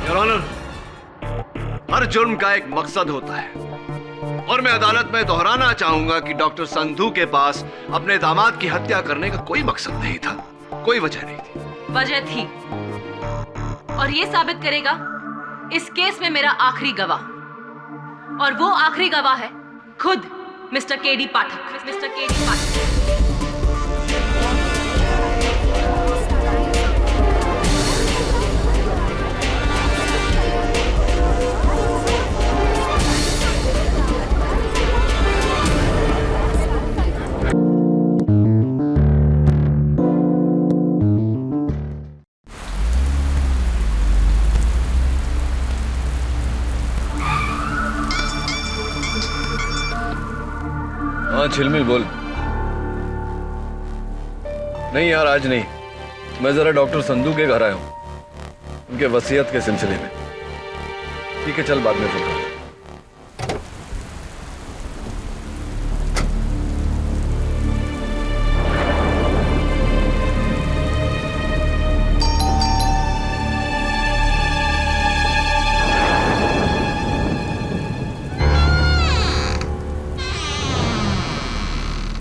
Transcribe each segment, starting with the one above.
Your honour, हर जुर्म का एक मकसद होता है और मैं अदालत में दोहराना चाहूंगा कि डॉक्टर संधू के पास अपने दामाद की हत्या करने का कोई मकसद नहीं था, कोई वजह नहीं थी। वजह थी और ये साबित करेगा इस केस में मेरा आखिरी गवाह, और वो आखिरी गवाह है खुद मिस्टर केडी पाठक। मिस्टर केडी पाठक। हाँ झिलमिल बोल। नहीं यार आज नहीं, मैं जरा डॉक्टर संधू के घर आया हूं उनके वसीयत के सिलसिले में। ठीक है चल बाद में फोन कर।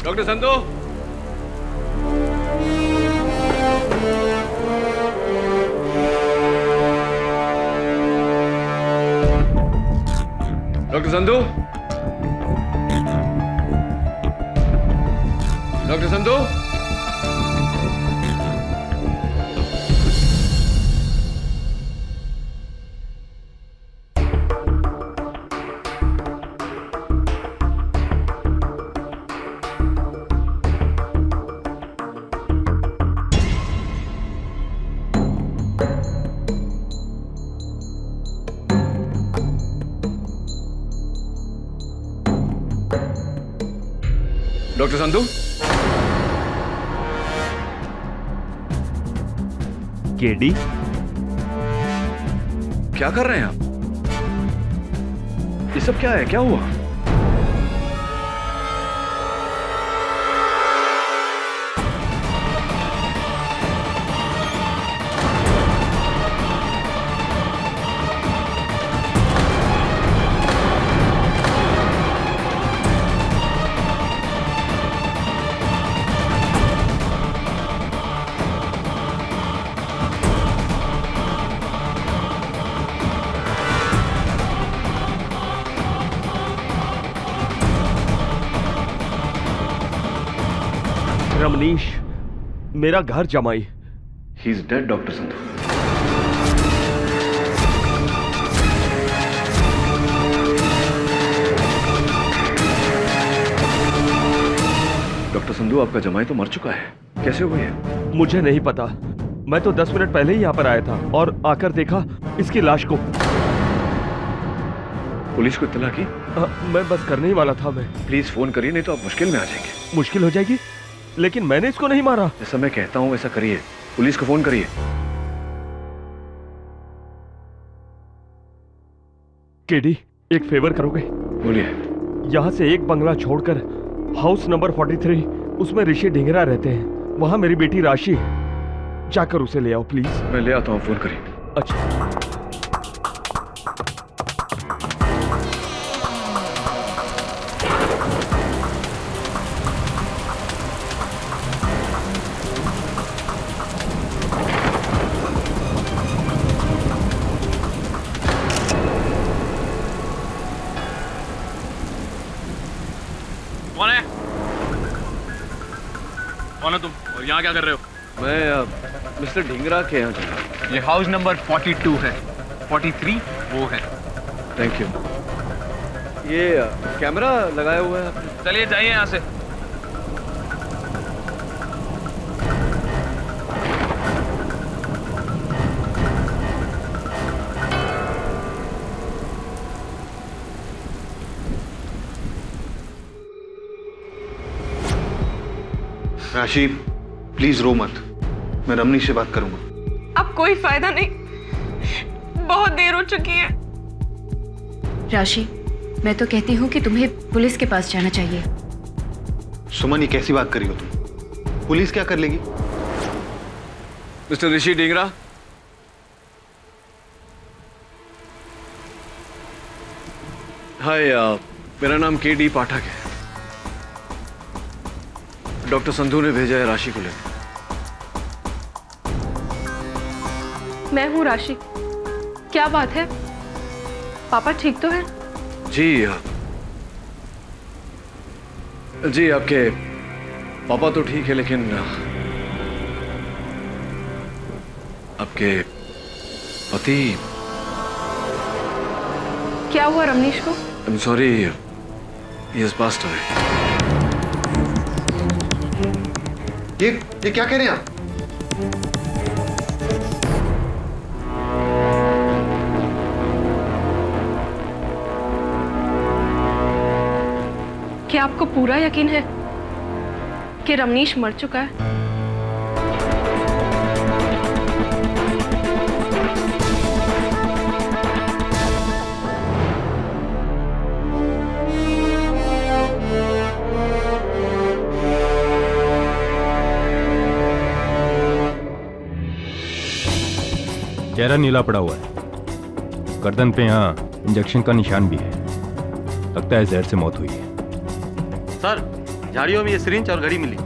Doctor Sandhu, doctor Sandhu, doctor Sandhu, doctor Sandhu. KD, क्या कर रहे हैं आप? ये सब क्या है, क्या हुआ? रमनीश, मेरा घर जमाई। He is dead doctor Sandhu. Doctor Sandhu आपका जमाई तो मर चुका है, कैसे हुई है? मुझे नहीं पता, मैं तो 10 मिनट पहले ही यहाँ पर आया था और आकर देखा इसकी लाश को। पुलिस को इत्तला की? मैं बस करने ही वाला था। मैं प्लीज फोन करिए, नहीं तो आप मुश्किल में आ जाएंगे। मुश्किल हो जाएगी, लेकिन मैंने इसको नहीं मारा। जैसा मैं कहता हूं वैसा करिए, पुलिस को फोन करिए। केडी, एक फेवर करोगे? बोलिए। यहाँ से एक बंगला छोड़कर हाउस नंबर 43, उसमें ऋषि ढिंगरा रहते हैं, वहां मेरी बेटी राशि है, जाकर उसे ले आओ प्लीज। मैं ले आता हूँ, फोन करिए। अच्छा। कौन है? कौन है तुम और यहाँ क्या कर रहे हो? मैं मिस्टर ढिंगरा के यहाँ चला। ये हाउस नंबर 42 है, 43 वो है। Thank you. ये कैमरा लगाया हुआ है आपने? चलिए जाइए यहाँ से। राशि प्लीज रो मत, मैं रमनी से बात करूंगा। अब कोई फायदा नहीं, बहुत देर हो चुकी है। राशि, मैं तो कहती हूँ कि तुम्हें पुलिस के पास जाना चाहिए। सुमन, ये कैसी बात करी हो तुम? पुलिस क्या कर लेगी? मिस्टर ऋषि ढिंगरा, हाय, मेरा नाम केडी पाठक है। डॉक्टर संधू ने भेजा है राशि को लेकर। मैं हूँ राशि। क्या बात है? पापा ठीक तो है? जी आपके पापा तो ठीक है, लेकिन आपके पति। क्या हुआ रमनीश को? I am sorry, he has passed away. ये क्या कह रहे हैं आप? क्या आपको पूरा यकीन है कि रमनीश मर चुका है? चेहरा नीला पड़ा हुआ है, गर्दन पे यहाँ इंजेक्शन का निशान भी है। लगता है जहर से मौत हुई है। सर, झाड़ियों में ये सिरिंज और घड़ी मिली।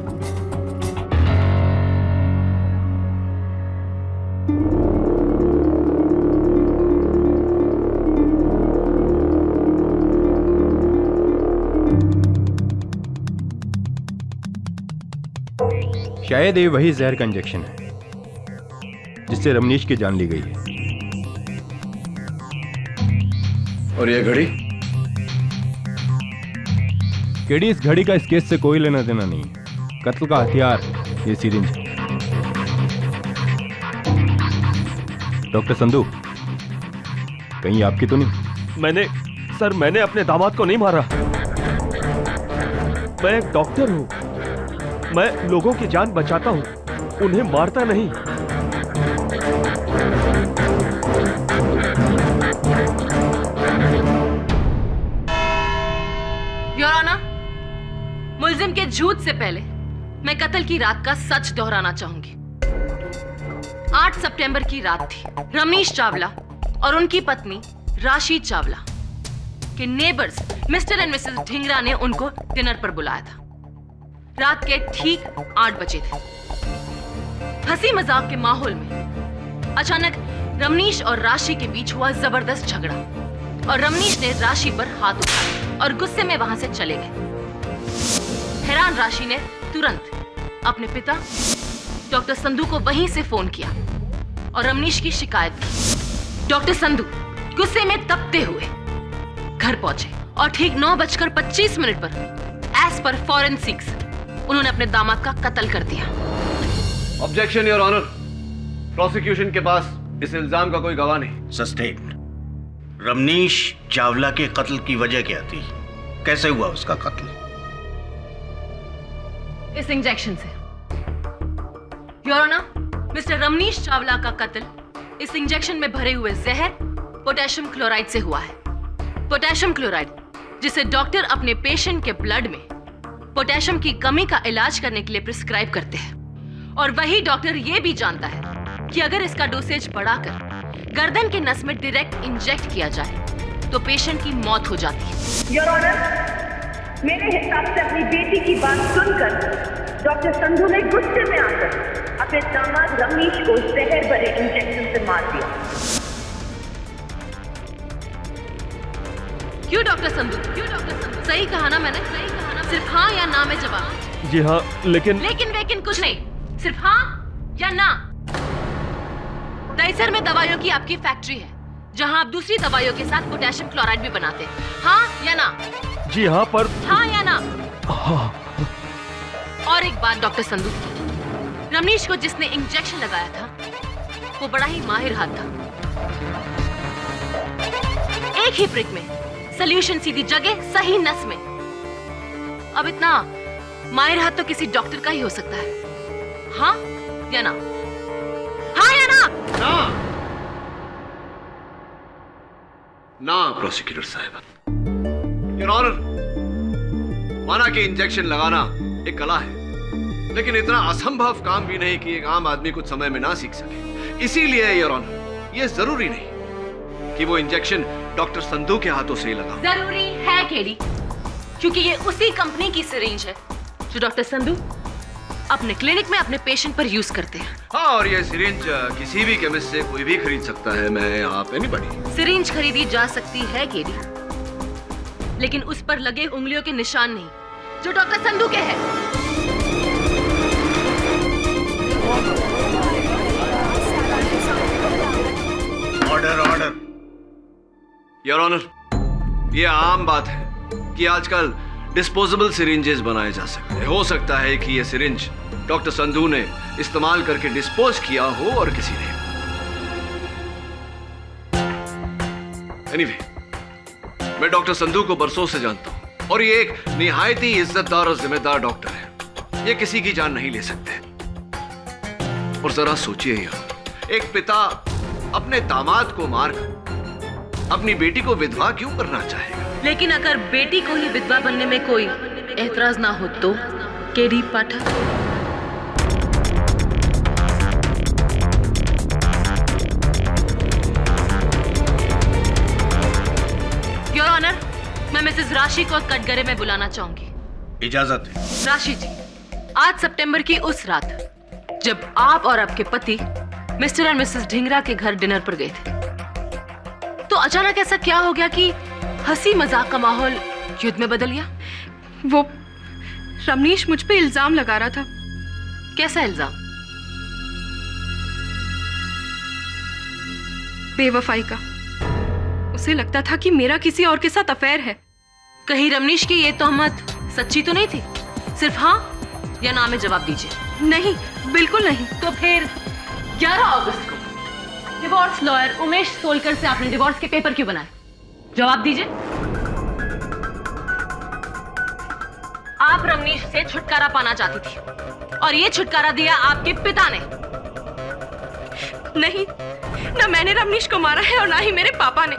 शायद ये वही जहर का इंजेक्शन है जिससे रमनीश की जान ली गई है। और ये घड़ी? केडी, इस घड़ी का इस केस से कोई लेना देना नहीं है। कत्ल का हथियार ये सिरिंज है। डॉक्टर संधू, कहीं आपकी तो नहीं? मैंने अपने दामाद को नहीं मारा। मैं एक डॉक्टर हूं। मैं लोगों की जान बचाता हूं, उन्हें मारता नहीं। योर ऑनर, मुल्जिम के झूठ से पहले मैं कत्ल की रात का सच दोहराना चाहूंगी। 8 सितंबर की रात थी। रमनीश चावला और उनकी पत्नी राशि चावला के neighbours mister and Mrs Dhingra ने उनको डिनर पर बुलाया था। रात के ठीक 8 बजे थे। हंसी मजाक के माहौल में अचानक रमनीश और राशि के बीच हुआ जबरदस्त झगड़ा और रमनीश ने राशि पर हाथ उठाया और गुस्से में वहां से चले गए। हैरान राशि ने तुरंत अपने पिता डॉक्टर संधू को वहीं से फोन किया और रमनीश की शिकायत की। डॉक्टर संधू गुस्से में तपते हुए घर पहुंचे और ठीक 9:25 पर एज पर फॉरेंसिक्स उन्होंने अपने दामाद का कत्ल कर दिया। Objection your honour. प्रोसिक्यूशन के पास इस इल्जाम का कोई गवाह नहीं। सस्टेन। रमनीश चावला के कत्ल की वजह क्या थी? कैसे हुआ उसका कत्ल? इस इंजेक्शन से। Your honour, mister Ramnish Chawla का कत्ल इस इंजेक्शन में भरे हुए जहर पोटेशियम क्लोराइड से हुआ है। पोटेशियम क्लोराइड, जिसे डॉक्टर अपने पेशेंट के ब्लड में पोटेशियम की कमी का इलाज करने के लिए प्रिस्क्राइब करते हैं, और वही डॉक्टर यह भी जानता है कि अगर इसका डोसेज बढ़ाकर गर्दन के नस में डायरेक्ट इंजेक्ट किया जाए तो पेशेंट की मौत हो जाती है। योर ऑनर, मेरे हिसाब से अपनी बेटी की बात सुनकर डॉक्टर संधू ने गुस्से में आकर अपने दामाद रमनीश को जहर भरे इंजेक्शन से मार दिया। क्यों डॉक्टर संधू? सही कहा ना मैंने? सिर्फ हाँ या ना में जवाब। जी हाँ, लेकिन कुछ नहीं, सिर्फ हाँ या ना। दहीसर में दवाइयों की आपकी फैक्ट्री है जहां आप दूसरी दवाइयों के साथ पोटेशियम क्लोराइड भी बनाते हैं। हाँ या ना? जी हाँ, पर हाँ या ना? हाँ। और एक बात डॉक्टर संधू, रमनीश को जिसने इंजेक्शन लगाया था वो बड़ा ही माहिर हाथ था। एक ही प्रिक में सॉल्यूशन सीधी जगह सही नस में। अब इतना माहिर हाथ तो किसी डॉक्टर का ही हो सकता है। हाँ या ना? हाँ या ना? ना प्रोसिक्यूटर साहब। योर ऑनर, माना कि इंजेक्शन लगाना एक कला है, लेकिन इतना असंभव काम भी नहीं कि एक आम आदमी कुछ समय में ना सीख सके। इसीलिए योर ऑनर, यह जरूरी नहीं कि वो इंजेक्शन डॉक्टर संधू के हाथों से ही लगा। जरूरी है केडी, क्योंकि ये उसी कंपनी की सिरिंज है जो डॉक्टर संधू अपने क्लिनिक में अपने पेशेंट पर यूज करते हैं। हाँ, और ये सिरिंज किसी भी केमिस्ट से कोई भी खरीद सकता है, मैं, आप, एनीबॉडी। सिरिंज खरीदी जा सकती है केडी, लेकिन उस पर लगे उंगलियों के निशान नहीं जो डॉक्टर संधू के हैं। Order order. योर ऑनर, ये आम बात है कि आजकल डिस्पोजेबल सिरिंजेस बनाए जा सकते हैं। हो सकता है कि ये सिरिंज डॉक्टर संधू ने इस्तेमाल करके डिस्पोज किया हो और किसी ने। एनीवे, मैं डॉक्टर संधू को बरसों से जानता हूं और ये एक निहायती इज्जतदार और जिम्मेदार डॉक्टर है। ये किसी की जान नहीं ले सकते। और जरा सोचिए यार, एक पिता अपने दामाद को मारकर अपनी बेटी को विधवा क्यों करना चाहेगा? लेकिन अगर बेटी को ही विधवा बनने में कोई एतराज ना हो तो केडी पाठक। योर ऑनर, मैं मिसेस राशि को कटघरे में बुलाना चाहूंगी। इजाजत है। राशि जी, आज सितंबर की उस रात जब आप और आपके पति मिस्टर और मिसेस ढिंगरा के घर डिनर पर गए थे, तो अचानक ऐसा क्या हो गया कि हंसी मजाक का माहौल युद्ध में बदल गया? वो रमनीश मुझ पे इल्जाम लगा रहा था। कैसा इल्जाम? बेवफाई का। उसे लगता था कि मेरा किसी और के साथ अफेयर है। कहीं रमनीश की ये तोहमत सच्ची तो नहीं थी? सिर्फ हाँ या ना में जवाब दीजिए। नहीं, बिल्कुल नहीं। तो फिर 11 अगस्त को डिवोर्स लॉयर उमेश सोलकर से आपने डिवोर्स के पेपर क्यों बनाए? जवाब दीजिए। आप रमनीश से छुटकारा पाना चाहती थी और ये छुटकारा दिया आपके पिता ने। नहीं, ना मैंने रमनीश को मारा है और ना ही मेरे पापा ने।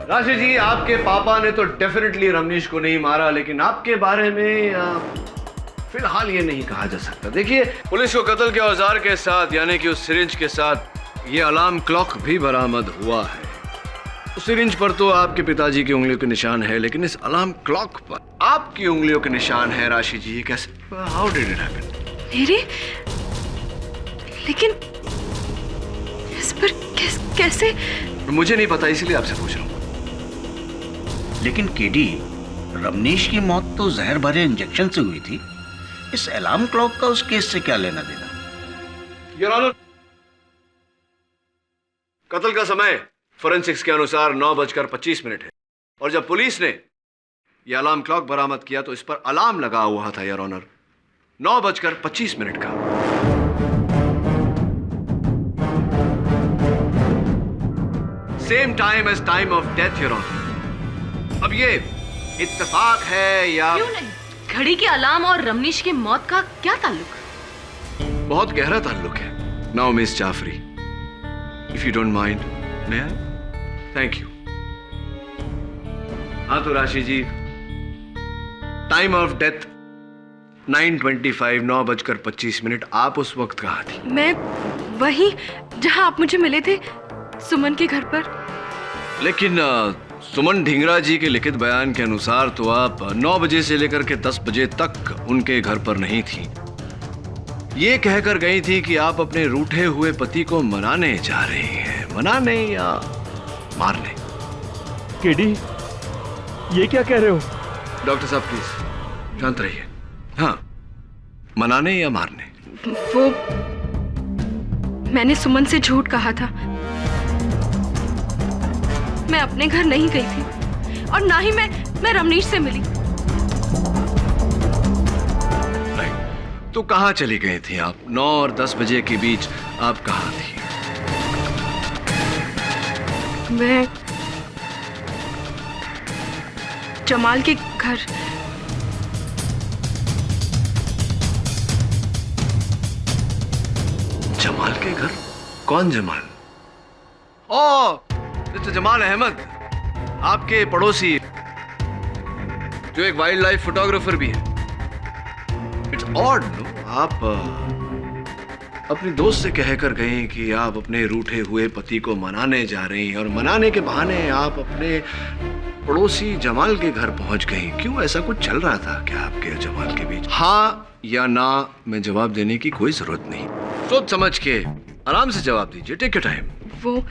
राशि जी, आपके पापा ने तो डेफिनेटली रमनीश को नहीं मारा, लेकिन आपके बारे में फिलहाल ये नहीं कहा जा सकता। देखिए, पुलिस को कत्ल के औजार के साथ यानी कि उस सिरिंज के साथ ये अलार्म क्लॉक भी बरामद हुआ है। उस सिरिंज पर तो आपके पिताजी की उंगलियों के निशान है, लेकिन इस अलार्म क्लॉक पर आपकी उंगलियों के निशान है। राशि जी, ये कैसे? How did it happen? मेरे? लेकिन इस पर कैसे? मुझे नहीं पता, इसीलिए आपसे पूछ रहा हूँ। लेकिन केडी, रमनीश की मौत तो जहर भरे इंजेक्शन से हुई थी। इस अलार्म क्लॉक का उस केस से क्या लेना देना? योर ऑनर, कत्ल का समय फोरेंसिक्स के अनुसार 9:25 है और जब पुलिस ने यह अलार्म क्लॉक बरामद किया तो इस पर अलार्म लगा हुआ था। योर ऑनर, 9:25 का। Same time as time of death. Your honour, अब ये इत्तेफाक है या? क्यों नहीं? घड़ी के अलार्म और रमनीश की मौत का क्या ताल्लुक? बहुत गहरा ताल्लुक है। Now miss Jafri, if you don't mind, मैं? Thank you. हाँ तो राशि जी, टाइम ऑफ डेथ 9:25, 9:25। आप उस वक्त कहाँ थी? मैं वहीं जहां आप मुझे मिले थे, सुमन के घर पर। लेकिन सुमन ढिंगरा जी के लिखित बयान के अनुसार तो आप 9 बजे से लेकर के 10 बजे तक उनके घर पर नहीं थी। ये कहकर गई थी कि आप अपने रूठे हुए पति को मनाने जा रही हैं। मनाने या मारने? केडी, ये क्या कह रहे हो? डॉक्टर साहब प्लीज शांत रहिए। हाँ, मनाने या मारने? वो मैंने सुमन से झूठ कहा था। मैं अपने घर नहीं गई थी और ना ही मैं रमनीश से मिली। तो कहाँ चली गई थी आप? 9 और 10 बजे के बीच आप कहाँ थी? मैं जमाल के घर। जमाल के घर? कौन जमाल? ओ, मिस्टर जमाल अहमद, आपके पड़ोसी जो एक वाइल्ड लाइफ फोटोग्राफर भी है। इट्स ऑड नो, आप अपनी दोस्त से कहकर गई कि आप अपने रूठे हुए पति को मनाने जा रही हैं और मनाने के बहाने आप अपने पड़ोसी जमाल के घर पहुंच गई। क्यों, ऐसा कुछ चल रहा था क्या आपके और जमाल के बीच? हाँ या ना में जवाब देने की कोई जरूरत नहीं, सोच समझ के आराम से जवाब दीजिए, टेक योर टाइम। वो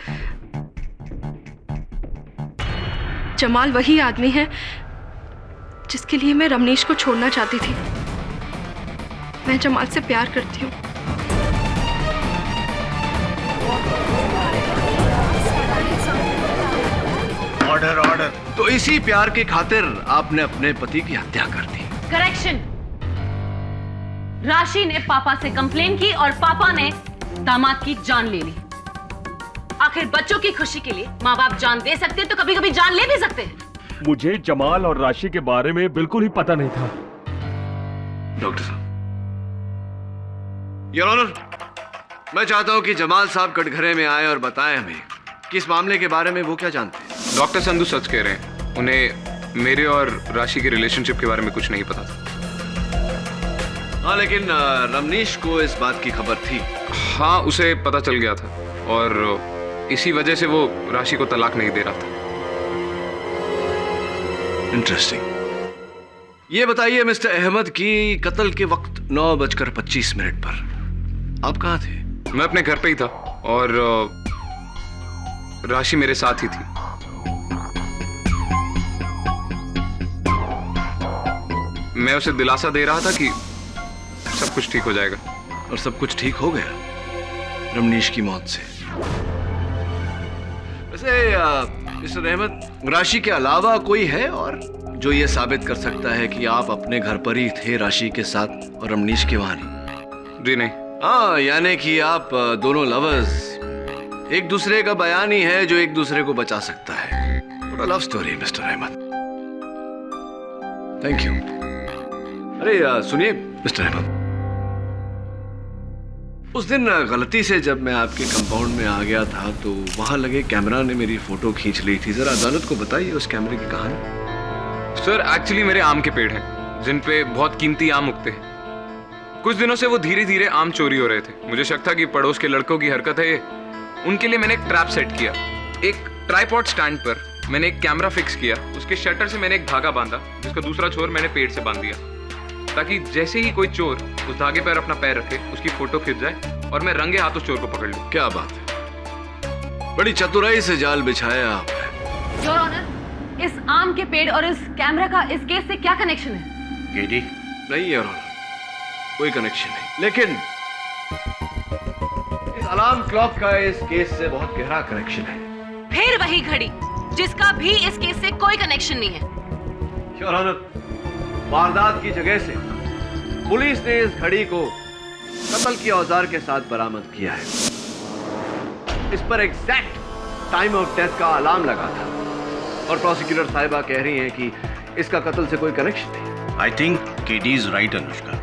जमाल वही आदमी है जिसके लिए मैं रमनीश को छोड़ना चाहती थी। मैं जमाल से प्यार करती हूँ। Order order. तो इसी प्यार के खातिर आपने अपने पति की हत्या कर दी। करेक्शन, राशि ने पापा से कंप्लेन की और पापा ने दामाद की जान ले ली। आखिर बच्चों की खुशी के लिए माँ बाप जान दे सकते हैं तो कभी कभी जान ले भी सकते हैं। मुझे जमाल और राशि के बारे में बिल्कुल ही पता नहीं था। डॉक्टर साहब, योर ऑनर, मैं चाहता हूं कि जमाल साहब कटघरे में आए और बताएं हमें कि इस मामले के बारे में वो क्या जानते हैं। डॉक्टर संधू सच कह रहे हैं, उन्हें मेरे और राशि के रिलेशनशिप के बारे में कुछ नहीं पता था। हाँ, लेकिन रमनीश को इस बात की खबर थी। हाँ, उसे पता चल गया था और इसी वजह से वो राशि को तलाक नहीं दे रहा था। इंटरेस्टिंग। ये बताइए मिस्टर अहमद की कत्ल के वक्त 9:25 पर आप कहाँ थे? मैं अपने घर पे ही था और राशि मेरे साथ ही थी। मैं उसे दिलासा दे रहा था कि सब कुछ ठीक हो जाएगा। और सब कुछ ठीक हो गया रमनीश की मौत से। वैसे मिस्टर अहमद, राशि के अलावा कोई है और जो ये साबित कर सकता है कि आप अपने घर पर ही थे राशि के साथ और रमनीश के वहां नहीं? जी नहीं। हाँ, यानी कि आप दोनों लवर्स, एक दूसरे का बयान ही है जो एक दूसरे को बचा सकता है। पूरा love story mister Ahmed. Thank you. अरे सुनिए मिस्टर अहमद, उस दिन गलती से जब मैं आपके कंपाउंड में आ गया था तो वहां लगे कैमरा ने मेरी फोटो खींच ली थी। जरा अदालत को बताइए उस कैमरे की कहानी। सर, एक्चुअली मेरे आम के पेड़ हैं जिन पे बहुत कीमती आम उगते हैं। कुछ दिनों से वो धीरे धीरे आम चोरी हो रहे थे। मुझे शक था कि पड़ोस के लड़कों की हरकत है ये। उनके लिए मैंने एक ट्रैप सेट किया। एक ट्राइपॉड स्टैंड पर मैंने एक कैमरा फिक्स किया, उसके शटर से मैंने एक धागा बांधा जिसका दूसरा छोर मैंने पेड़ से बांध दिया, ताकि जैसे ही कोई चोर उस धागे पर अपना पैर रखे उसकी फोटो खिंच जाए और मैं रंगे हाथ उस चोर को पकड़ लूं। क्या बात है, बड़ी चतुराई से जाल बिछाया आपने। योर ऑनर, इस आम के पेड़ और इस कैमरा का इस केस से क्या कनेक्शन है? केडी? नहीं योर ऑनर, कोई कनेक्शन नहीं, लेकिन इस अलार्म क्लॉक का इस केस से बहुत गहरा कनेक्शन है। फिर वही घड़ी जिसका भी इस केस से कोई कनेक्शन नहीं है। योर ऑनर, वारदात की जगह से पुलिस ने इस घड़ी को कत्ल के औजार के साथ बरामद किया है। इस पर एग्जैक्ट टाइम ऑफ डेथ का अलार्म लगा था और प्रोसिक्यूटर साहिबा कह रही हैं कि इसका कत्ल से कोई कनेक्शन नहीं। I think KD is right Anushka.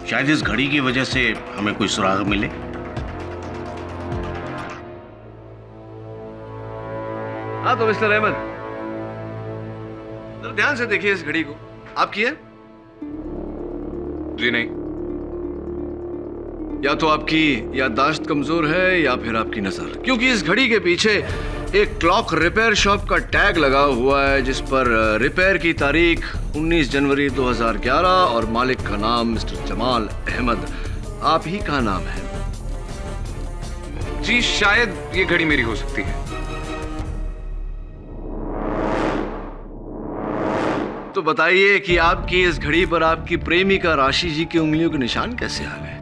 शायद इस घड़ी की वजह से हमें कोई सुराग मिले। हाँ तो मिस्टर अहमद, जरा ध्यान से देखिए इस घड़ी को। आपकी है? जी नहीं। या तो आपकी याददाश्त कमजोर है या फिर आपकी नजर, क्योंकि इस घड़ी के पीछे एक क्लॉक रिपेयर शॉप का टैग लगा हुआ है जिस पर रिपेयर की तारीख 19 जनवरी 2011 और मालिक का नाम मिस्टर जमाल अहमद आप ही का नाम है। जी, शायद ये घड़ी मेरी हो सकती है। तो बताइए कि आपकी इस घड़ी पर आपकी प्रेमिका राशि जी की उंगलियों के निशान कैसे आ गए?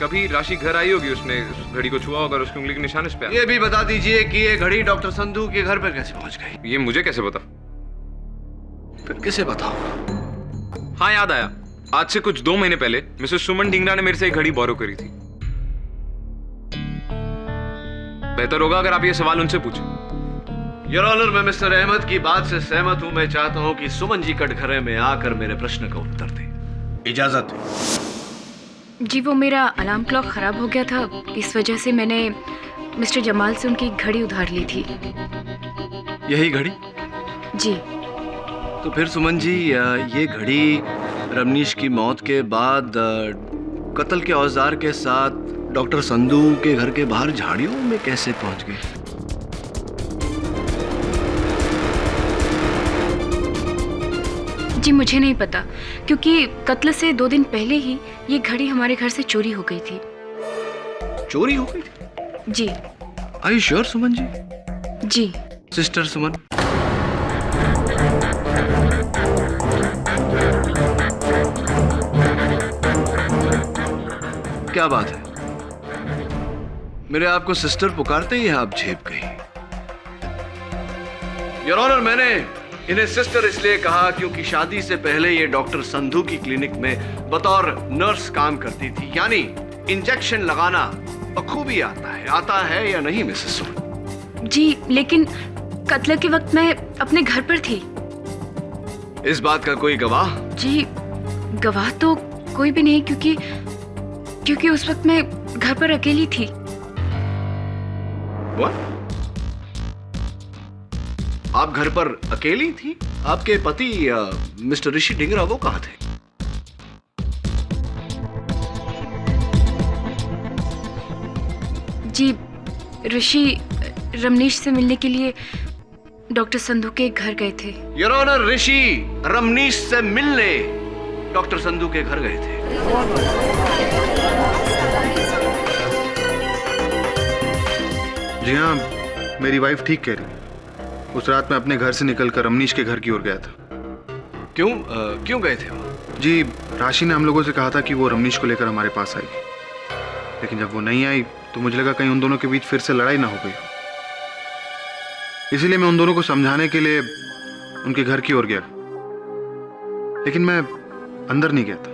कभी राशि घर आई होगी, उसने उस घड़ी को छुआ होगा और उसकी उंगली के निशान इस पे आ गए। ये भी बता दीजिए कि ये घड़ी डॉक्टर संधू के घर पर कैसे पहुंच गई? ये मुझे कैसे पता? फिर किसे बताओ? हाँ, याद आया। आज से कुछ 2 महीने पहले मिसेस सुमन ढींगरा ने मेरे से एक घड़ी बोरो करी थी। बेहतर होगा अगर आप ये सवाल उनसे पूछें। योर ऑनर, मैं मिस्टर अहमद की बात से सहमत हूं। मैं चाहता हूं कि सुमन जी कटघरे में आकर मेरे प्रश्न का उत्तर दें। इजाजत है। जी, वो मेरा अलार्म क्लॉक खराब हो गया था, इस वजह से मैंने मिस्टर जमाल से उनकी घड़ी उधार ली थी। यही घड़ी? जी। तो फिर सुमन जी, ये घड़ी रमनीश की मौत के बाद कत्ल के औजार के साथ डॉक्टर संधू के घर के बाहर झाड़ियों में कैसे पहुंच गए? जी मुझे नहीं पता, क्योंकि कत्ल से 2 दिन पहले ही ये घड़ी हमारे घर से चोरी हो गई थी। चोरी हो गई थी? जी। Are you sure Suman ji? जी। सिस्टर सुमन, क्या बात है? मेरे आपको सिस्टर पुकारते ही आप झेप गई। योर ऑनर, मैंने इन्हें सिस्टर इसलिए कहा क्योंकि शादी से पहले ये डॉक्टर संधू की क्लिनिक में बतौर नर्स काम करती थी। यानी इंजेक्शन लगाना बखूबी आता है या नहीं मिसेस सुमन? जी, लेकिन कत्ल के वक्त मैं अपने घर पर थी। इस बात का कोई गवाह? जी, गवाह तो कोई भी नहीं, क्योंकि उस वक्त मैं घर पर अकेली थी। What? आप घर पर अकेली थी? आपके पति मिस्टर ऋषि ढिंगरा वो कहाँ थे? जी, ऋषि रमनीश से मिलने के लिए डॉक्टर संधू के घर गए थे। योर ऑनर, ऋषि रमनीश से मिलने डॉक्टर संधू के घर गए थे। जी हाँ, मेरी वाइफ ठीक कह रही। उस रात मैं अपने घर से निकलकर रमनीश के घर की ओर गया था। क्यों गए थे वो? जी, राशि ने हम लोगों से कहा था कि वो रमनीश को लेकर हमारे पास आएगी, लेकिन जब वो नहीं आई तो मुझे लगा कहीं उन दोनों के बीच फिर से लड़ाई ना हो गई। इसीलिए मैं उन दोनों को समझाने के लिए उनके घर की ओर गया, लेकिन मैं अंदर नहीं गया था।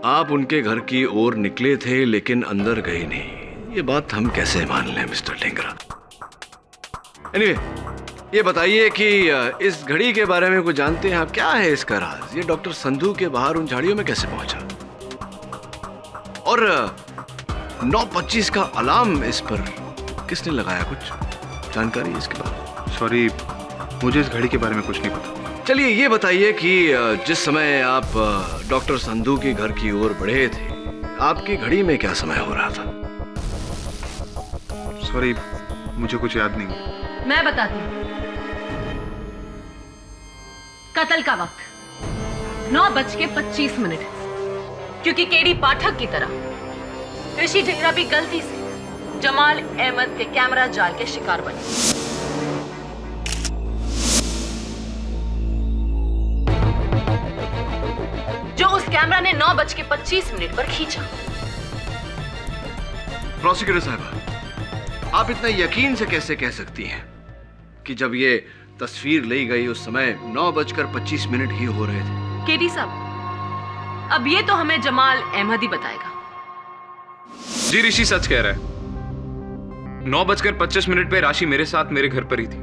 आप उनके घर की ओर निकले थे लेकिन अंदर गए नहीं, ये बात हम कैसे मान लें मिस्टर ढिंगरा? एनीवे, ये बताइए कि इस घड़ी के बारे में कुछ जानते हैं आप? क्या है इसका राज? ये डॉक्टर संधू के बाहर उन झाड़ियों में कैसे पहुंचा? और 9:25 का अलार्म इस पर किसने लगाया? कुछ जानकारी है इसके बारे? सॉरी, मुझे इस घड़ी के बारे में कुछ नहीं पता। चलिए ये बताइए कि जिस समय आप डॉक्टर संधू के घर की ओर बढ़े थे, आपकी घड़ी में क्या समय हो रहा था? सॉरी, मुझे कुछ याद नहीं। मैं बताती हूँ। कत्ल का वक्त 9:25, क्योंकि केडी पाठक की तरह ऋषि ढिंगरा भी गलती से जमाल अहमद के कैमरा जाल के शिकार बने। जो उस कैमरा ने 9:25 पर खींचा। प्रोसिक्यूटर साहब, आप इतना यकीन से कैसे कह सकती हैं कि जब ये तस्वीर ली गई उस समय 9:25 ही हो रहे थे? केडी साहब, अब ये तो हमें जमाल अहमद ही बताएगा। जी, ऋषि सच कह रहा है। 9:25 पे राशि मेरे साथ मेरे घर पर ही थी।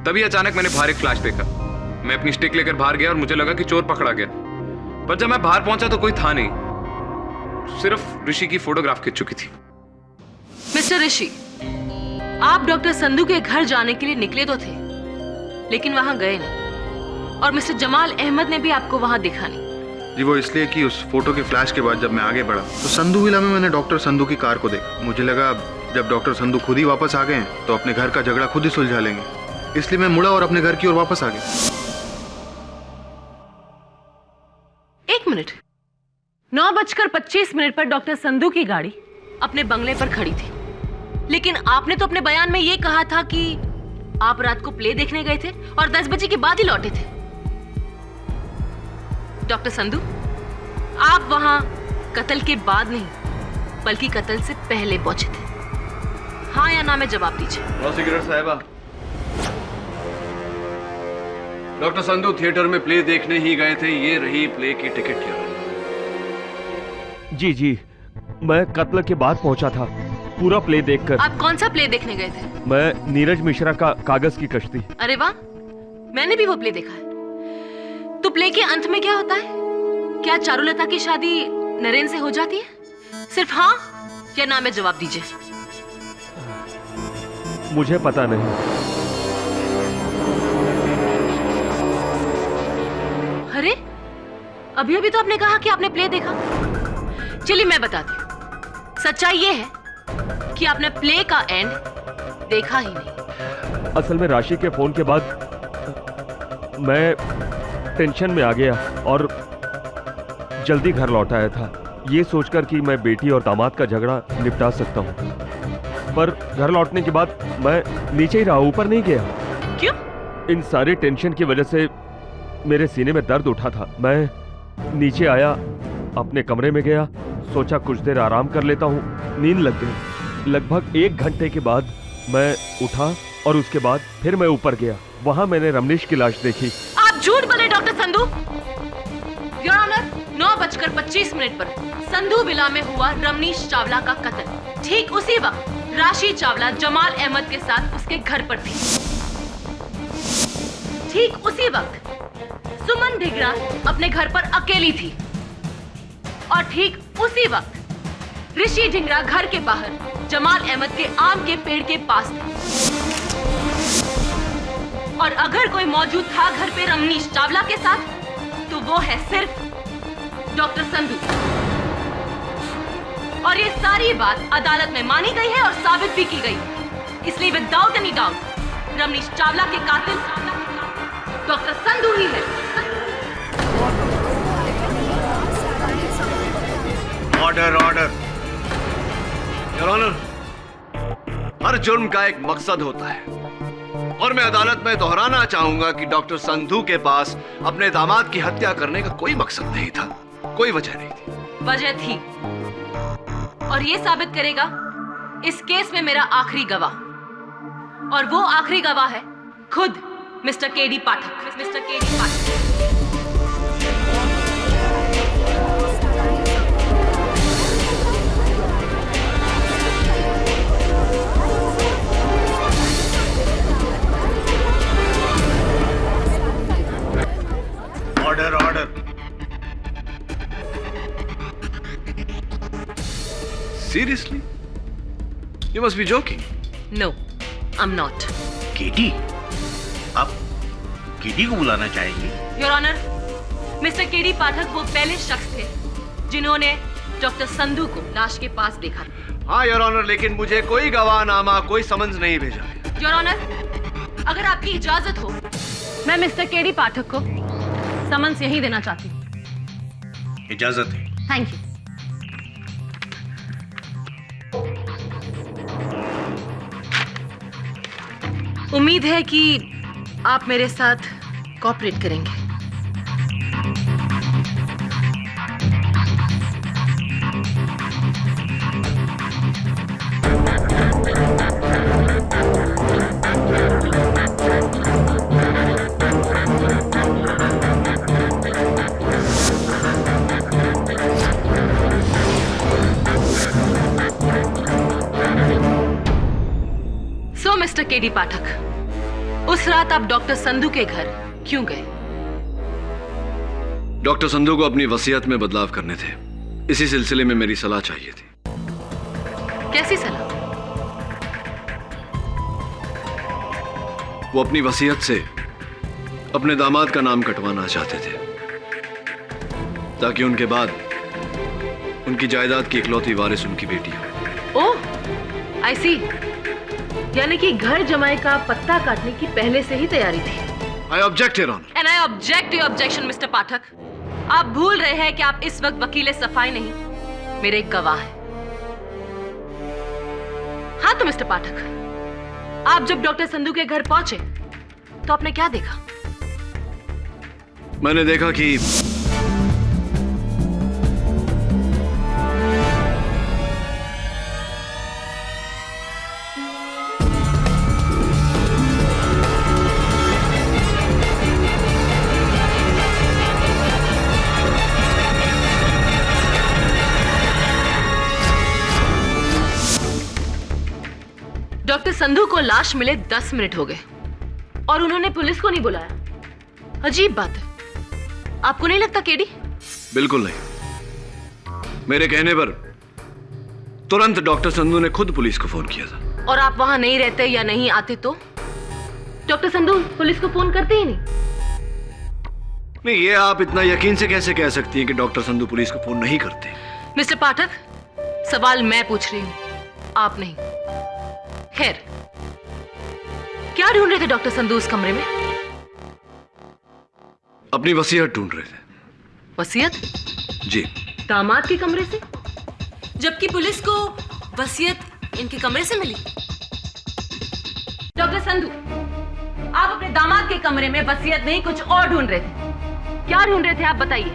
तभी अचानक मैंने बाहर एक फ्लैश देखा। मैं अपनी स्टिक लेकर बाहर गया और मुझे लगा कि चोर पकड़ा गया, पर जब मैं बाहर पहुंचा तो कोई था नहीं, सिर्फ ऋषि की फोटोग्राफ खिंच चुकी थी। मिस्टर ऋषि, आप डॉक्टर संधू के घर जाने के लिए निकले तो थे, लेकिन वहां गए नहीं, और मिस्टर जमाल अहमद ने भी आपको वहां देखा नहीं। जी, वो इसलिए कि उस फोटो के फ्लैश के बाद जब मैं आगे बढ़ा तो संधू विला में मैंने डॉक्टर संधू की कार को देखा। मुझे लगा जब डॉक्टर संधू खुद ही वापस आ गए हैं तो अपने घर का झगड़ा खुद ही सुलझा लेंगे, इसलिए मैं मुड़ा और अपने घर की ओर वापस आ गया। 1 मिनट, 9:25 पर डॉक्टर संधू की गाड़ी अपने बंगले पर खड़ी थी, लेकिन आपने तो अपने बयान में यह कहा था कि आप रात को प्ले देखने गए थे और 10 बजे के बाद ही लौटे थे। डॉक्टर संधू, आप वहां कत्ल के बाद नहीं बल्कि कत्ल से पहले पहुंचे थे। हाँ या ना में जवाब दीजिए। प्रोसिक्यूटर साहिबा, डॉक्टर संधू थिएटर में प्ले देखने ही गए थे, ये रही प्ले की टिकट की। जी, मैं कत्ल के बाद पहुंचा था, पूरा प्ले देखकर। आप कौन सा प्ले देखने गए थे? मैं नीरज मिश्रा का कागज की कश्ती। अरे वाह, मैंने भी वो प्ले देखा है। तो प्ले के अंत में क्या होता है? क्या चारुलता की शादी नरेन से हो जाती है? सिर्फ हाँ या ना में जवाब दीजिए। मुझे पता नहीं। अरे, अभी अभी तो आपने कहा कि आपने प्ले देखा। चलिए मैं बताती हूँ, सच्चाई ये है कि आपने प्ले का एंड देखा ही नहीं। असल में राशि के फोन के बाद मैं टेंशन में आ गया और जल्दी घर लौट आया था, ये सोचकर कि मैं बेटी और दामाद का झगड़ा निपटा सकता हूँ। पर घर लौटने के बाद मैं नीचे ही रहा, ऊपर नहीं गया। क्यों? इन सारे टेंशन की वजह से मेरे सीने में दर्द उठा था। मैं नीचे आया, अपने कमरे में गया, सोचा कुछ देर आराम कर लेता हूँ। नींद लग गई। लगभग 1 घंटे के बाद मैं उठा और उसके बाद फिर मैं ऊपर गया। वहां मैंने रमनीश की लाश देखी। आप झूठ बोले डॉक्टर संधू। योर ऑनर, 9:25 पर संधू विला में हुआ रमनीश चावला का कत्ल। ठीक उसी वक्त राशि चावला जमाल अहमद के साथ उसके घर पर थी। ठीक उसी वक्त सुमन ढिगरा अपने घर पर अकेली थी और ठीक उसी वक्त ऋषि ढिंगरा घर के बाहर जमाल अहमद के आम के पेड़ के पास था। और अगर कोई मौजूद था घर पे रमनीश चावला के साथ तो वो है सिर्फ डॉक्टर संधू। और ये सारी बात अदालत में मानी गई है और साबित भी की गई। इसलिए without any doubt Ramnish Chawla के कातिल डॉक्टर संधू ही है। Order order. योर ऑनर, हर जुर्म का एक मकसद होता है और मैं अदालत में दोहराना चाहूंगा कि डॉक्टर संधू के पास अपने दामाद की हत्या करने का कोई मकसद नहीं था, कोई वजह नहीं थी। वजह थी और ये साबित करेगा इस केस में मेरा आखिरी गवाह, और वो आखिरी गवाह है खुद mister KD Pathak. Mister KD Pathak. Order order. Seriously? You must be joking. No, I'm not. KD? आप केडी को बुलाना चाहेंगे? योर ऑनर, मिस्टर केडी पाठक वो पहले शख्स थे जिन्होंने डॉक्टर संधू को लाश के पास देखा। हाँ योर ऑनर, लेकिन मुझे कोई गवाहनामा, कोई समन्स नहीं भेजा गया। योर ऑनर, अगर आपकी इजाजत हो मैं मिस्टर केडी पाठक को समन्स यहीं देना चाहती हूँ। इजाजत है। Thank you. उम्मीद है कि आप मेरे साथ कोऑपरेट करेंगे। सो मिस्टर केडी पाठक, उस रात आप डॉक्टर संधू के घर क्यों गए? डॉक्टर संधू को अपनी वसीयत में बदलाव करने थे, इसी सिलसिले में मेरी सलाह चाहिए थी। कैसी सलाह? वो अपनी वसीयत से अपने दामाद का नाम कटवाना चाहते थे ताकि उनके बाद उनकी जायदाद की इकलौती वारिस उनकी बेटी हो। ओह, आई सी। यानी कि घर जमाई का पत्ता काटने की पहले से ही तैयारी थी। I object, Your Honor. And I object to your objection, Mr. पाठक। आप भूल रहे हैं कि आप इस वक्त वकील सफाई नहीं, मेरे एक गवाह हैं। हाँ तो मिस्टर पाठक, आप जब डॉक्टर संधू के घर पहुंचे तो आपने क्या देखा? मैंने देखा कि डॉक्टर संधू को लाश मिले 10 मिनट हो गए और उन्होंने पुलिस को नहीं बुलाया। अजीब बात है, आपको नहीं लगता केडी? बिल्कुल नहीं। मेरे कहने पर तुरंत डॉक्टर संधू ने खुद पुलिस को फोन किया था। और आप वहां नहीं रहते या नहीं आते तो डॉक्टर संधू पुलिस को फोन करते ही नहीं? नहीं, ये आप इतना यकीन से कैसे कह सकती हैं कि डॉक्टर संधू पुलिस को फोन नहीं करते? मिस्टर पाठक, सवाल मैं पूछ रही हूँ, आप नहीं। खैर, क्या ढूंढ रहे थे डॉक्टर संधू उस कमरे में? अपनी वसीयत ढूंढ रहे थे। वसीयत? जी। दामाद के कमरे से? जबकि पुलिस को वसीयत इनके कमरे से मिली। डॉक्टर संधू, आप अपने दामाद के कमरे में वसीयत नहीं कुछ और ढूंढ रहे थे। क्या ढूंढ रहे थे आप बताइए।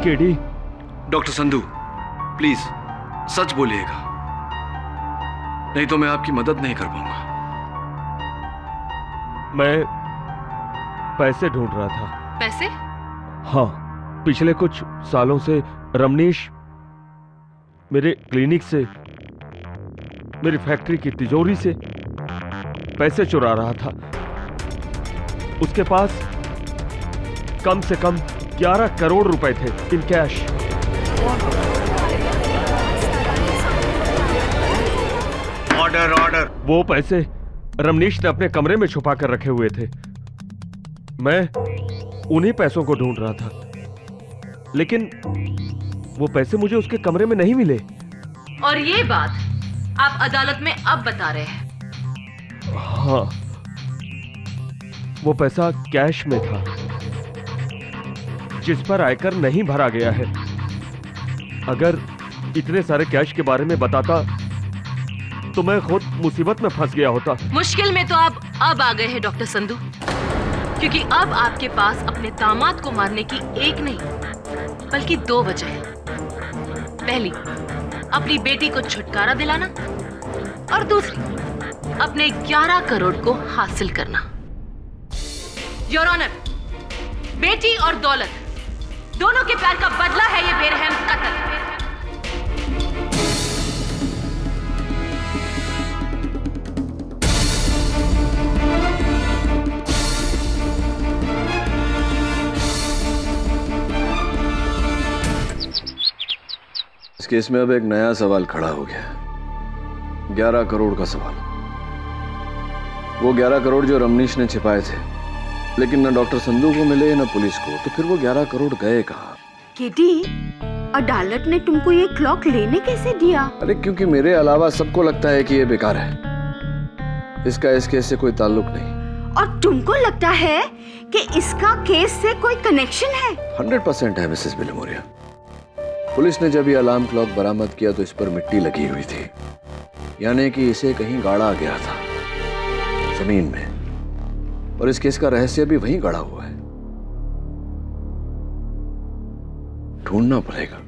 केडी। डॉक्टर संधू, प्लीज सच बोलिएगा, नहीं तो मैं आपकी मदद नहीं कर पाऊंगा। मैं पैसे ढूंढ रहा था। पैसे? हाँ, पिछले कुछ सालों से रमनीश मेरे क्लिनिक से, मेरी फैक्ट्री की तिजोरी से पैसे चुरा रहा था। उसके पास कम से कम 11 करोड़ रुपए थे इन कैश। Order order. वो पैसे रमनीश ने अपने कमरे में छुपा कर रखे हुए थे। मैं उन्हीं पैसों को ढूंढ रहा था, लेकिन वो पैसे मुझे उसके कमरे में नहीं मिले। और ये बात आप अदालत में अब बता रहे हैं? हाँ, वो पैसा कैश में था जिस पर आयकर नहीं भरा गया है। अगर इतने सारे कैश के बारे में बताता तो मैं खुद मुसीबत में फंस गया होता। मुश्किल में तो आप अब आ गए हैं डॉक्टर संधू, क्योंकि अब आपके पास अपने दामाद को मारने की एक नहीं बल्कि 2 वजह है। पहली, अपनी बेटी को छुटकारा दिलाना, और दूसरी, अपने 11 करोड़ को हासिल करना। योर ऑनर, बेटी और दौलत दोनों के प्यार का बदला है ये बेरहम कत्ल। इस केस में अब एक नया सवाल खड़ा हो गया, 11 करोड़ का सवाल। वो 11 करोड़ जो रमनीश ने छिपाए थे, लेकिन न डॉक्टर संधू को मिले न पुलिस को, तो फिर वो 11 करोड़ गए कहाँ? केडी, अदालत ने तुमको ये क्लॉक लेने कैसे दिया? अरे क्योंकि मेरे अलावा सबको लगता है कि ये बेकार है, इसका इस केस से कोई ताल्लुक नहीं। और तुमको लगता है कि इसका केस से कोई कनेक्शन है? 100% है मिसेस बिलमोरिया। पुलिस ने जब ये अलार्म क्लॉक बरामद किया तो इस पर मिट्टी लगी हुई थी, यानी कि इसे कहीं गाड़ा गया था जमीन में, और इस केस का रहस्य भी वहीं गड़ा हुआ है। ढूंढना पड़ेगा।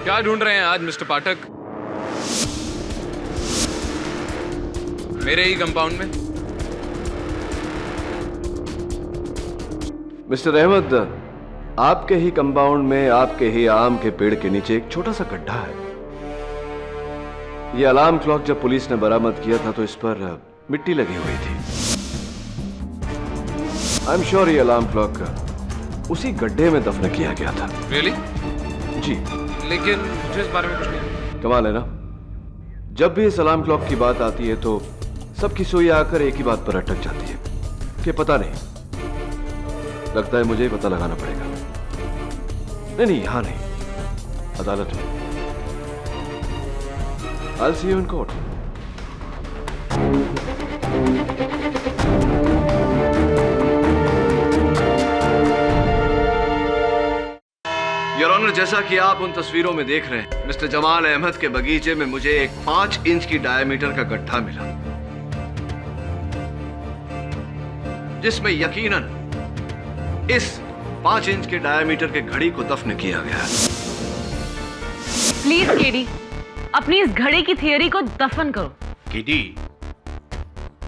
क्या ढूंढ रहे हैं आज मिस्टर पाठक? मेरे ही कंपाउंड में? मिस्टर अहमद, आपके ही कंपाउंड में, आपके ही आम के पेड़ के नीचे एक छोटा सा गड्ढा है। यह अलार्म क्लॉक जब पुलिस ने बरामद किया था तो इस पर मिट्टी लगी हुई थी। आई एम श्योर ये अलार्म क्लॉक उसी गड्ढे में दफन किया गया था। रियली? जी। लेकिन मुझे इस बारे में कुछ नहीं। कमाल है ना, जब भी इस अलार्म क्लॉक की बात आती है तो सबकी सुई आकर एक ही बात पर अटक जाती है कि पता नहीं। लगता है मुझे ही पता लगाना पड़ेगा। नहीं, यहां नहीं, अदालत में। I'll see you in court. Your honour, जैसा कि आप उन तस्वीरों में देख रहे हैं, मिस्टर जमाल अहमद के बगीचे में मुझे एक 5 इंच की डायमीटर का गड्ढा मिला, जिसमें यकीनन इस 5 इंच के डायमीटर के घड़ी को दफन किया गया। प्लीज केडी, अपनी इस घड़ी की थियरी को दफन करो। केडी,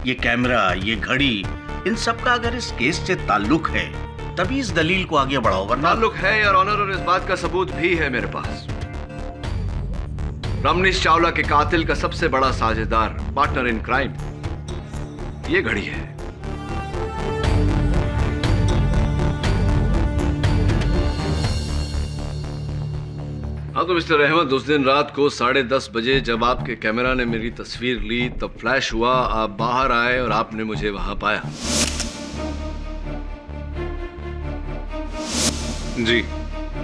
ये कैमरा, ये घड़ी, इन सब का अगर इस केस से ताल्लुक है तभी इस दलील को आगे बढ़ाओ, वरना ताल्लुक है योर ऑनर, और इस बात का सबूत भी है मेरे पास। रमनीश चावला के कातिल का सबसे बड़ा साझेदार, पार्टनर इन क्राइम, ये घड़ी है। हाँ तो मिस्टर अहमद, उस दिन रात को 10:30 बजे जब आपके कैमरा ने मेरी तस्वीर ली तब फ्लैश हुआ, आप बाहर आए और आपने मुझे वहां पाया। जी।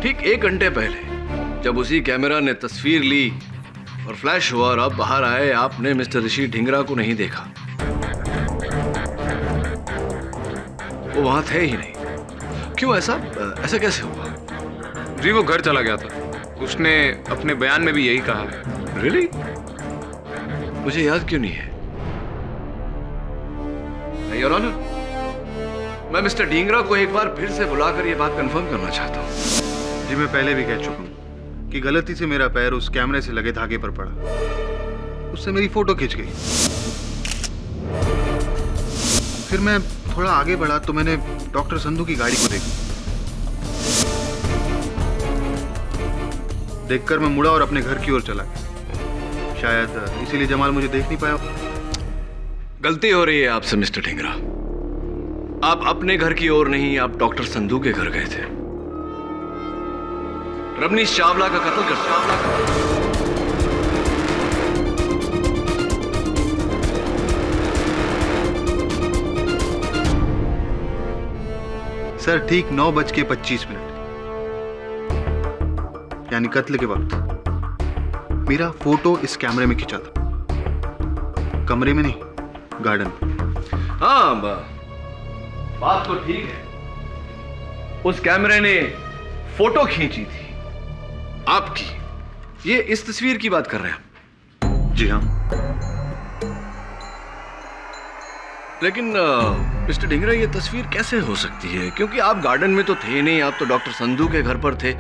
ठीक 1 घंटे पहले जब उसी कैमरा ने तस्वीर ली और फ्लैश हुआ और आप बाहर आए, आपने मिस्टर ऋषि ढिंगरा को नहीं देखा। वो वहां थे ही नहीं। क्यों ऐसा कैसे हुआ? जी वो घर चला गया था, उसने अपने बयान में भी यही कहा है। रियली? मुझे याद क्यों नहीं है? योर ऑनर, मैं मिस्टर ढींगरा को एक बार फिर से बुलाकर यह बात कंफर्म करना चाहता हूं। जी मैं पहले भी कह चुका हूँ कि गलती से मेरा पैर उस कैमरे से लगे धागे पर पड़ा, उससे मेरी फोटो खिंच गई। फिर मैं थोड़ा आगे बढ़ा तो मैंने डॉक्टर संधू की गाड़ी को देखा। देखकर मैं मुड़ा और अपने घर की ओर चला गया। शायद इसीलिए जमाल मुझे देख नहीं पाया। गलती हो रही है आपसे मिस्टर ढींगरा। आप अपने घर की ओर नहीं, आप डॉक्टर संधू के घर गए थे। रमनीश चावला का कत्ल कर सर ठीक 9:25 यानी कत्ल के वक्त मेरा फोटो इस कैमरे में खिंचा था, कमरे में नहीं, गार्डन में। हाँ बात तो ठीक है, उस कैमरे ने फोटो खींची थी आपकी। ये इस तस्वीर की बात कर रहे हैं? जी हाँ। लेकिन मिस्टर ढिंगरा, ये तस्वीर कैसे हो सकती है? क्योंकि आप गार्डन में तो थे नहीं, आप तो डॉक्टर संधू के घर पर थे,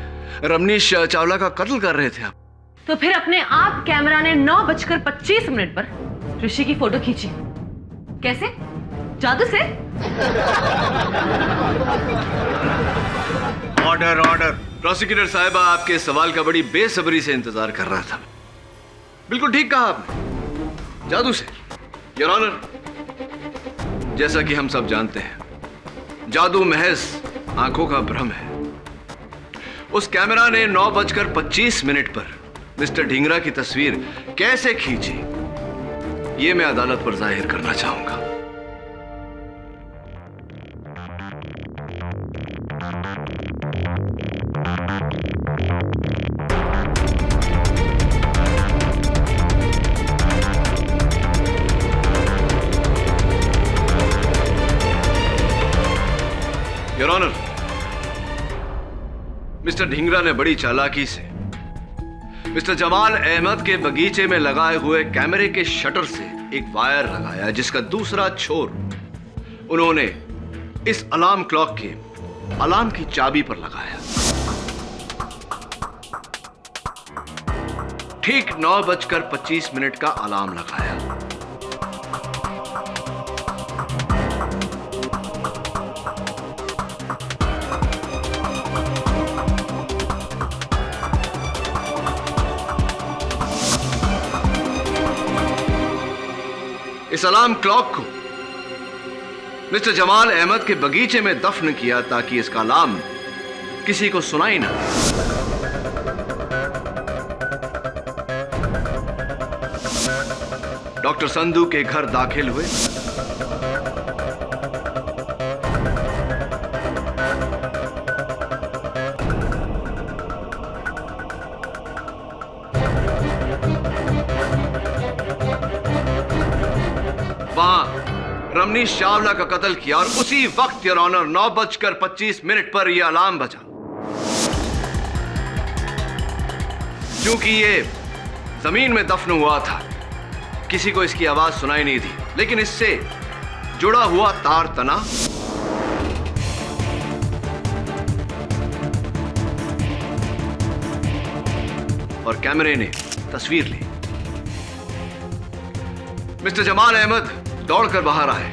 रमनीश चावला का कत्ल कर रहे थे आप। तो फिर अपने आप कैमरा ने 9:25 पर ऋषि की फोटो खींची। कैसे? जादू से? Order order. प्रोसिक्यूटर साहिबा, आपके सवाल का बड़ी बेसब्री से इंतजार कर रहा था। बिल्कुल ठीक कहा आपने, जादू से। योर ऑनर, जैसा कि हम सब जानते हैं, जादू महज आंखों का भ्रम है। उस कैमरा ने 9:25 पर मिस्टर ढींगरा की तस्वीर कैसे खींची, यह मैं अदालत पर जाहिर करना चाहूंगा। योर ऑनर, मिस्टर ढींगरा ने बड़ी चालाकी से मिस्टर जमाल अहमद के बगीचे में लगाए हुए कैमरे के शटर से एक वायर लगाया, जिसका दूसरा छोर उन्होंने इस अलार्म क्लॉक के अलार्म की चाबी पर लगाया। ठीक 9:25 का अलार्म लगाया। इस अलार्म क्लॉक को मिस्टर जमाल अहमद के बगीचे में दफन किया ताकि इसका अलार्म किसी को सुनाई ना। डॉक्टर संधू के घर दाखिल हुए। वहां रमनीश चावला का कत्ल किया और उसी वक्त योर ऑनर 9:25 पर यह अलार्म बजा। क्योंकि ये जमीन में दफन हुआ था, किसी को इसकी आवाज सुनाई नहीं थी, लेकिन इससे जुड़ा हुआ तार तना और कैमरे ने तस्वीर ली। मिस्टर जमाल अहमद दौड़कर बाहर आए,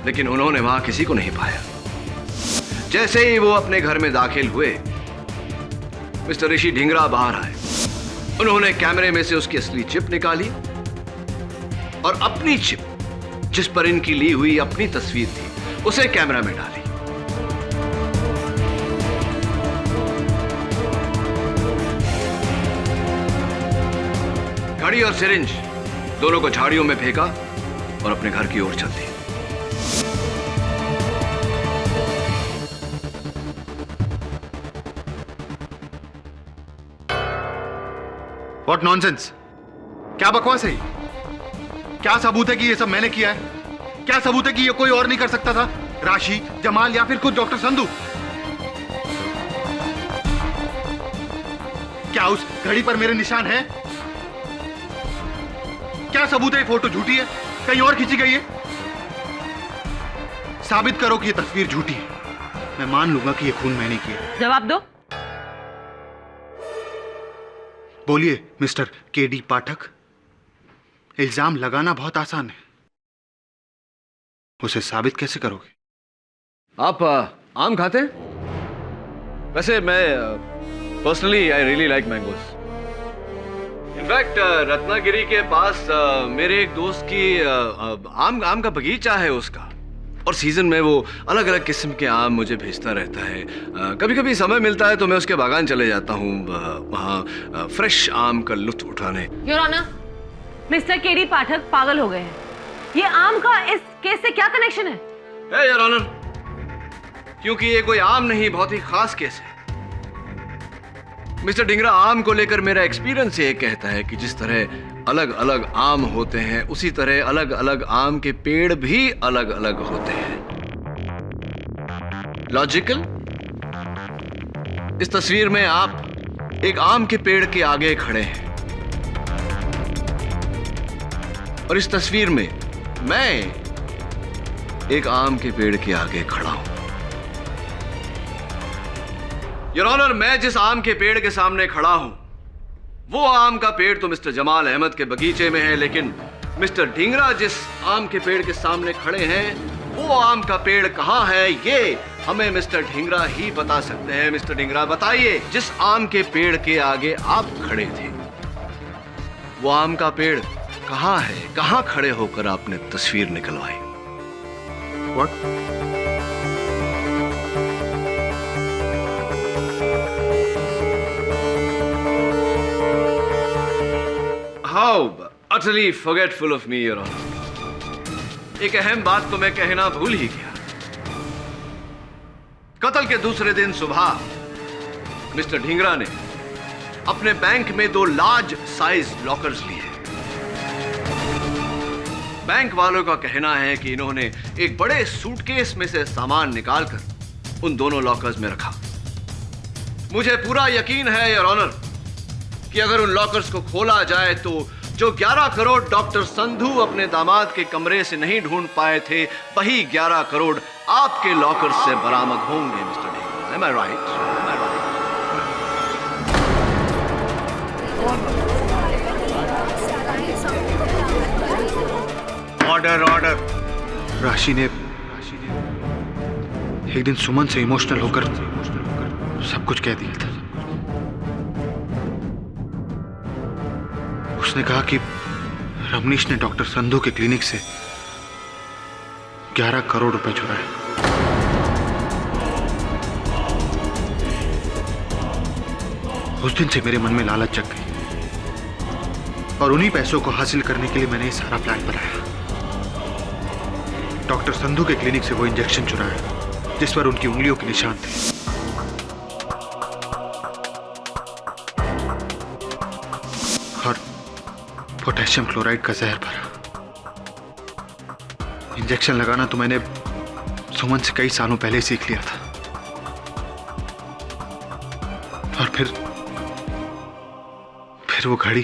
लेकिन उन्होंने वहां किसी को नहीं पाया। जैसे ही वो अपने घर में दाखिल हुए, मिस्टर ऋषि ढींगरा बाहर आए। उन्होंने कैमरे में से उसकी असली चिप निकाली और अपनी चिप, जिस पर इनकी ली हुई अपनी तस्वीर थी, उसे कैमरा में डाली। घड़ी और सिरिंज दोनों को झाड़ियों में फेंका और अपने घर की ओर चल दी। What nonsense? क्या बकवास है? क्या सबूत है कि ये सब मैंने किया है? क्या सबूत है कि ये कोई और नहीं कर सकता था? राशि, जमाल या फिर खुद डॉक्टर संधू? क्या उस घड़ी पर मेरे निशान हैं? क्या सबूत है ये फोटो झूठी है? कहीं और खींची गई है? साबित करो कि ये तस्वीर झूठी है। मैं मान लूंगा कि ये खून मैंने किया। जवाब दो। बोलिए मिस्टर केडी पाठक। इल्जाम लगाना बहुत आसान है, उसे साबित कैसे करोगे? आप आम खाते हैं? वैसे मैं personally I really like mangoes. In fact Ratnagiri के पास मेरे एक दोस्त की आम का बगीचा है उसका, और सीजन में वो अलग अलग किस्म के आम मुझे भेजता रहता है। कभी कभी समय मिलता है तो मैं उसके बागान चले जाता हूँ, वहाँ फ्रेश आम का लुत्फ उठाने। योर ऑनर, मिस्टर केडी पाठक पागल हो गए हैं। ये आम का इस केस से क्या कनेक्शन है? योर ऑनर, क्योंकि ये कोई आम नहीं, बहुत ही खास केस है। मिस्टर ढींगरा, आम को लेकर मेरा एक्सपीरियंस ये कहता है कि जिस तरह अलग अलग आम होते हैं, उसी तरह अलग अलग आम के पेड़ भी अलग अलग होते हैं। लॉजिकल? इस तस्वीर में आप एक आम के पेड़ के आगे खड़े हैं और इस तस्वीर में मैं एक आम के पेड़ के आगे खड़ा हूं। योर ऑनर, मैं जिस आम के पेड़ के सामने खड़ा हूं, वो आम का पेड़ तो मिस्टर जमाल अहमद के बगीचे में है, लेकिन मिस्टर ढींगरा जिस आम के पेड़ के सामने खड़े हैं, वो आम का पेड़ कहां है, ये हमें मिस्टर ढींगरा ही बता सकते हैं। मिस्टर ढींगरा, बताइए, जिस आम के पेड़ के आगे आप खड़े थे, वो आम का पेड़ कहां है? कहां खड़े होकर आपने तस्वीर निकलवाई? What? How utterly forgetful of me, Your Honor. एक अहम बात तो मैं कहना भूल ही गया। कत्ल के दूसरे दिन सुबह मिस्टर ढींगरा ने अपने बैंक में 2 लार्ज साइज लॉकर्स लिए। बैंक वालों का कहना है कि इन्होंने एक बड़े सूटकेस में से सामान निकालकर उन दोनों लॉकर्स में रखा। मुझे पूरा यकीन है, योर ऑनर, कि अगर उन लॉकर्स को खोला जाए तो जो 11 करोड़ डॉक्टर संधू अपने दामाद के कमरे से नहीं ढूंढ पाए थे, वही 11 करोड़ आपके लॉकर्स से बरामद होंगे। Mister Dhingra, am I right? Am I right? Order order. राशि ने एक दिन सुमन से इमोशनल होकर सब कुछ कह दिया था। उसने कहा कि रमनीश ने डॉक्टर संधू के क्लिनिक से 11 करोड़ रुपए चुराए। उस दिन से मेरे मन में लालच जग गई और उन्हीं पैसों को हासिल करने के लिए मैंने ये सारा प्लान बनाया। डॉक्टर संधू के क्लिनिक से वो इंजेक्शन चुराया जिस पर उनकी उंगलियों के निशान थे। और पोटेशियम क्लोराइड का जहर भरा। इंजेक्शन लगाना तो मैंने सुमन से कई सालों पहले सीख लिया था। और फिर वो घड़ी,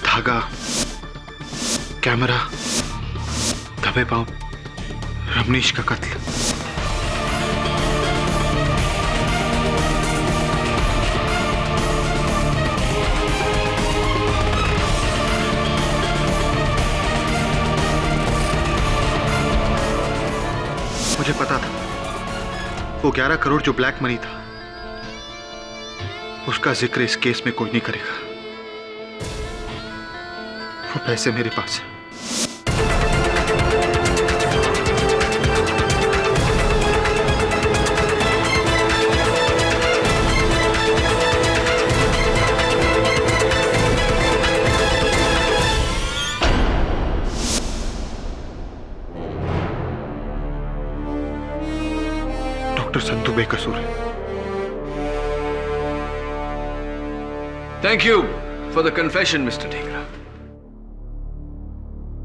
धागा, कैमरा, दबे पांव, रमनीश का कत्ल। वो 11 करोड़ जो ब्लैक मनी था, उसका जिक्र इस केस में कोई नहीं करेगा। वो पैसे मेरे पास है। डॉक्टर संधू बेकसूर है। Thank you for the confession, Mr. Dhingra.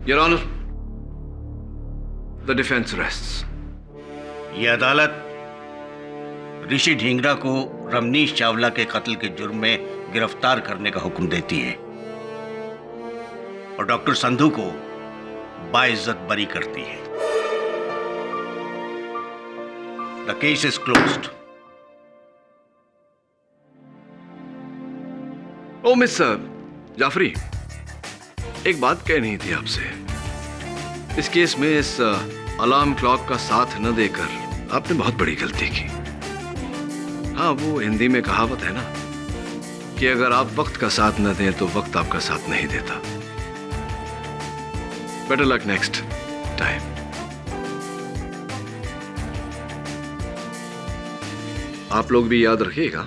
Your Honor, the defense rests. ये अदालत ऋषि ढींगरा को रमनीश चावला के कत्ल के जुर्म में गिरफ्तार करने का हुक्म देती है और डॉक्टर संधू को बाइज्जत बरी करती है। The case is closed. ओ मिस्टर जाफरी, एक बात कहनी थी आपसे। इस केस में इस अलार्म क्लॉक का साथ न देकर आपने बहुत बड़ी गलती की। हाँ, वो हिंदी में कहावत है ना कि अगर आप वक्त का साथ न दें तो वक्त आपका साथ नहीं देता। Better luck next time. आप लोग भी याद रखिएगा।